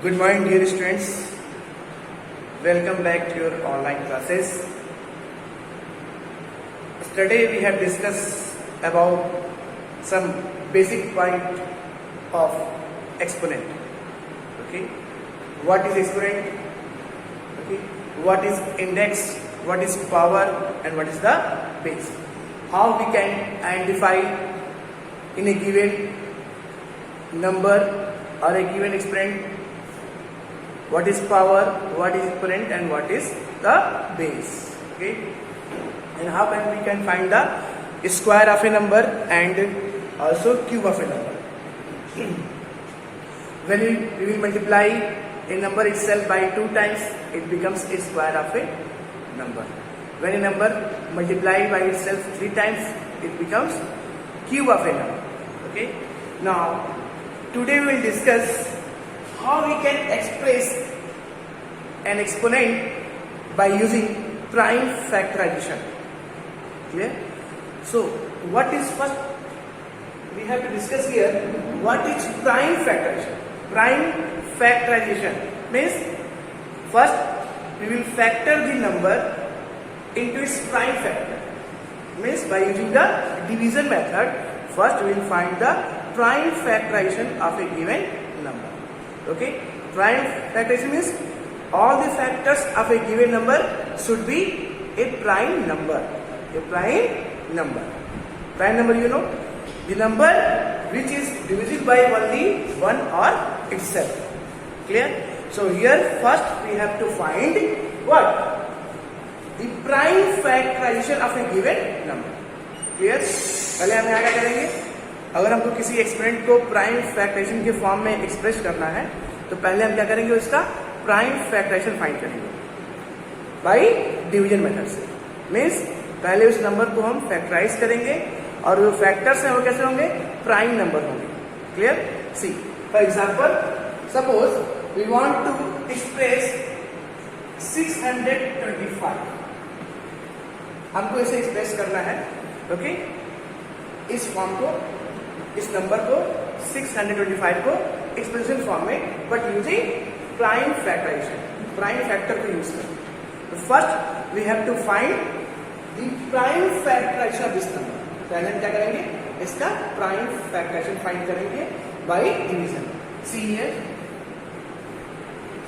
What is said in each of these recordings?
Good morning, dear students. Welcome back to your online classes. Today we have discussed about some basic point of exponent. Okay, what is exponent? Okay, what is index? What is power? And what is the base? How we can identify in a given number or a given exponent what is power, what is exponent, and what is the base. Okay, and how we can find the square of a number and also cube of a number. When we will multiply a number itself by 2 times, it becomes a square of a number. When a number multiplied by itself 3 times, it becomes cube of a number. Okay, now today we will discuss how we can express an exponent by using prime factorization. Clear? So what is first we have to discuss here, what is prime factorization? Prime factorization means first we will factor the number into its prime factor. Means by using the division method, first we will find the prime factorization of a given number. Okay, prime factorization means all the factors of a given number should be a prime number. A prime number. Prime number, you know, the number which is divisible by only one or itself. Clear? So here first we have to find what? The prime factorization of a given number. Clear? पहले हम यहाँ क्या करेंगे? अगर हमको किसी exponent को prime factorisation के फॉर्म में एक्सप्रेस करना है तो पहले हम क्या करेंगे, उसका प्राइम फैक्टराइजेशन फाइंड करेंगे बाय डिवीजन मेथड से. मीन्स पहले उस नंबर को हम फैक्टराइज करेंगे और जो फैक्टर्स हैं वो कैसे होंगे, प्राइम नंबर होंगे. Clear? See for example, suppose we want to express 625. हमको इसे एक्सप्रेस करना है. ओके, इस फॉर्म को, इस नंबर को 625 को एक्सप्रेशन फॉर्म में, but using prime factorization, prime factor को यूज करें. तो first we have to find the prime factorization of this number. पहले हम क्या करेंगे, इसका प्राइम फैक्टराइजेशन फाइंड करेंगे by division. See here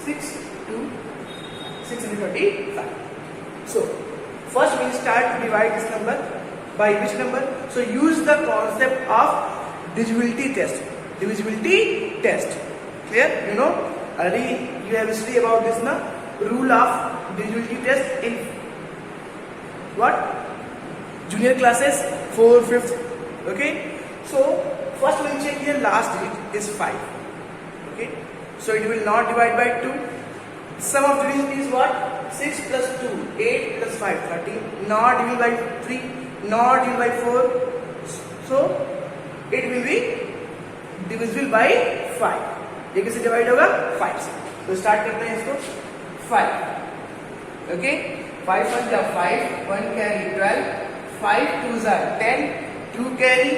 6 to 625. So first we will start to divide this number by which number? So use the concept of divisibility test. Divisibility test. Clear? You know, already you have studied about this now. Rule of divisibility test in what? Junior classes 4, 5th. Okay. So first we will check here, last digit is 5. Okay. So it will not divide by 2. Sum of division is what? 6 plus 2, 8 plus 5, 13. Not divided by 3. Not divided by 4. So it will be divisible by 5. ये किससे divide होगा? 5 से. तो start करते हैं इसको. 5. Okay, 5 1 जा 5, 1 carry 12, 5 2 जा 10, 2 कैरी,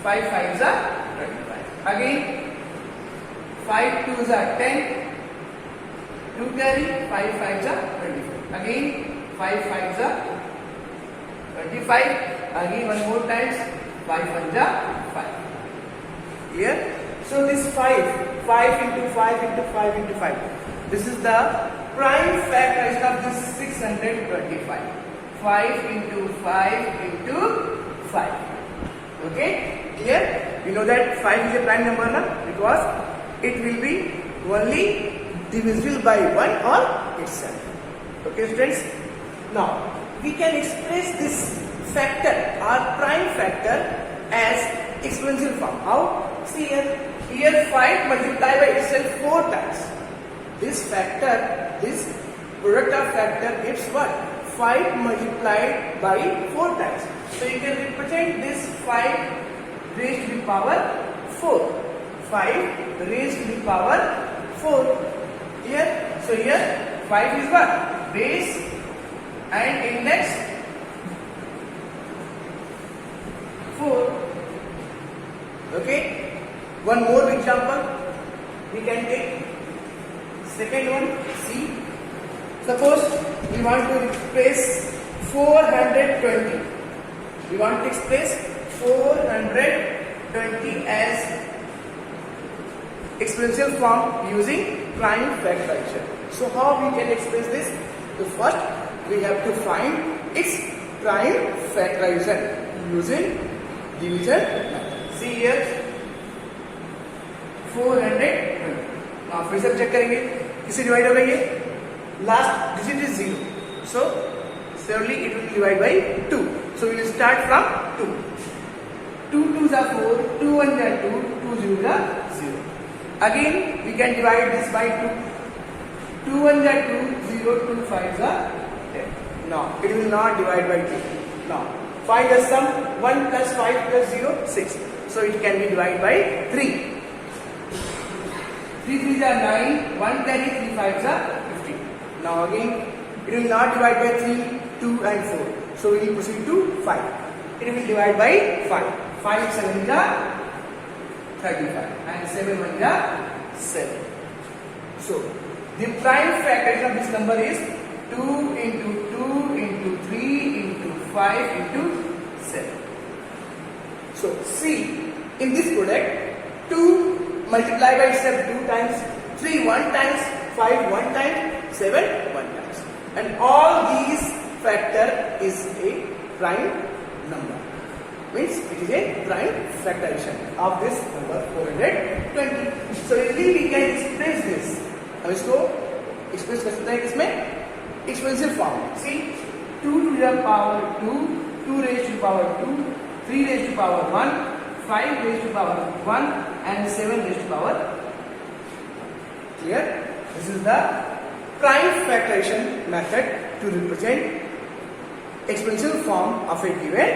5 5 जा 25. अगेन 5 2 जा 10, 2 carry, 5 5 जा 25. Again 5 5 जा 25. Again one more times, 5 1 जा 5. Here, so this 5 into 5 into 5 into 5. This is the prime factorization of this 625. 5 into 5 into 5. Okay, clear? You know that 5 is a prime number, na? Because it will be only divisible by 1 or itself. Okay, students? Now we can express this factor or prime factor as exponential form. How? See here 5 multiplied by itself 4 times. This factor, this product of factor gives what? 5 multiplied by 4 times. So you can represent this 5 raised to the power 4. 5 raised to the power 4. Here, so here 5 is what? Base and index 4. Okay, one more example we can take. Second one, see. Suppose we want to express 420. We want to express 420 as exponential form using prime factorization. So how we can express this? So first we have to find its prime factorization using division method. See here 420. Now फिर से check करेंगे किसे divide हो रही है. Last digit is 0. So surely it will divide by 2. So we will start from 2. 2 2s are 4, 2 1s are 2, 2 0s are 0. Again we can divide this by 2. 2 1s are 2, 0, 2 5s are 10. No, it will not divide by 2. Now find the sum. 1 plus 5 plus 0, 6. So it can be divided by 3. 3 3s are 9, 1 carry, 3 5s are 15. Now again it will not divide by 3, 2 and 4. So we will proceed to 5. It will divide by 5. 5 7 is 35 and 7 1 is 7. So the prime factorization of this number is 2 into 2 into 3 into 5 into 7. So see, in this product 2 multiplied by itself 2 times, 3 1 times, 5 1 times, 7 1 times, and all these factor is a prime number. Means it is a prime factorization of this number 420. So easily we can express this. हम इसको express कर सकते हैं किसमें? Exponential form. See, 2 to the power 2, 2 raised to the power 2, 3 raised to the power 1, 5 raised to the power 1, and 7 raised to the power. Clear? This is the prime factorization method to represent exponential form of a given.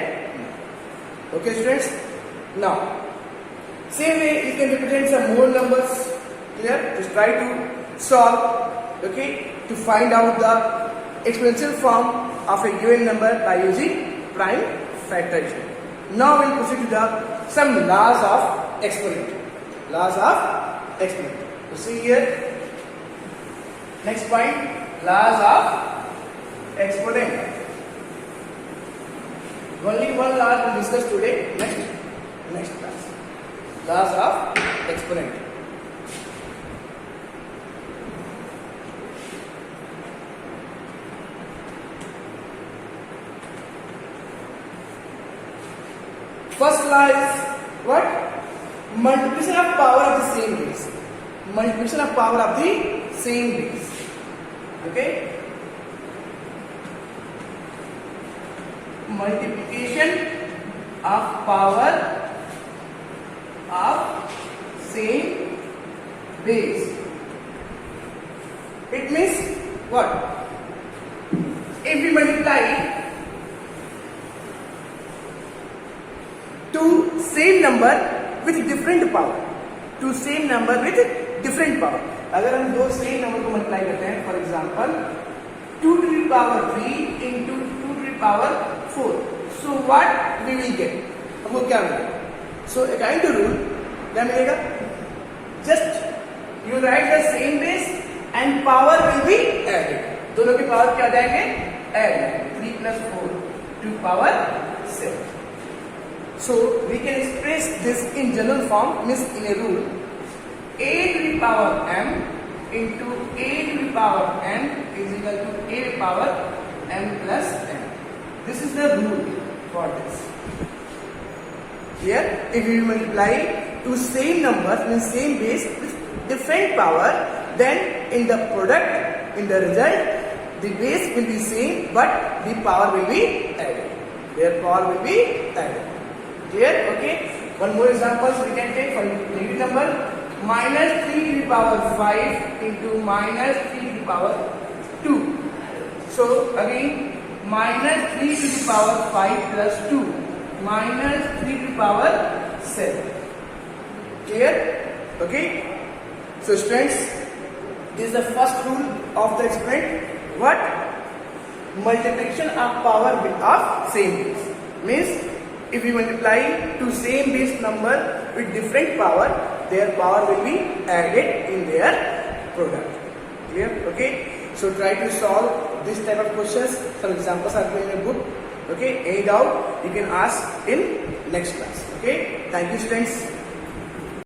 Okay, students. Now, same way you can represent some more numbers. Clear? Just try to solve. Okay, to find out the exponential form of a given number by using prime factorization. Now we'll proceed to the some laws of exponent. Laws of exponent. So see here. Next point, laws of exponent. Only one law we'll discuss today. Next class. Laws of exponent. First law is what? Multiplication of power of the same base. Multiplication of power of the same base. Okay? Multiplication of power of same base. It means what? If we multiply two same number with different power, two same number with different power. अगर हम दो same number को multiply करते हैं, for example 2 to the power 3 into 2 to the power 4, so what we will get? हमको क्या मिलेगा? So according to rule क्या मिलेगा? Just you write the same base and power will be added. दोनों की पावर क्या आ जाएंगे? Add 3 plus 4 to power 7. So we can express this in general form, means in a rule, a to the power m into a to the power n is equal to a to the power m plus n. This is the rule for this. Here, if we multiply two same numbers in same base with different power, then in the product, in the result, the base will be same, but the power will be added. Their power will be added. Clear? Okay. One more example we can take for negative number. Minus 3 to the power 5 into minus 3 to the power 2. So again, minus 3 to the power 5 plus 2 minus 3 to the power 7. Clear? Okay. So students, this is the first rule of the exponent. What? Multiplication of power of same base. Means if we multiply two same base number with different power, their power will be added in their product. Clear? Okay. So try to solve this type of questions. Some examples are given in a book. Okay. Any doubt you can ask in next class. Okay. Thank you, students.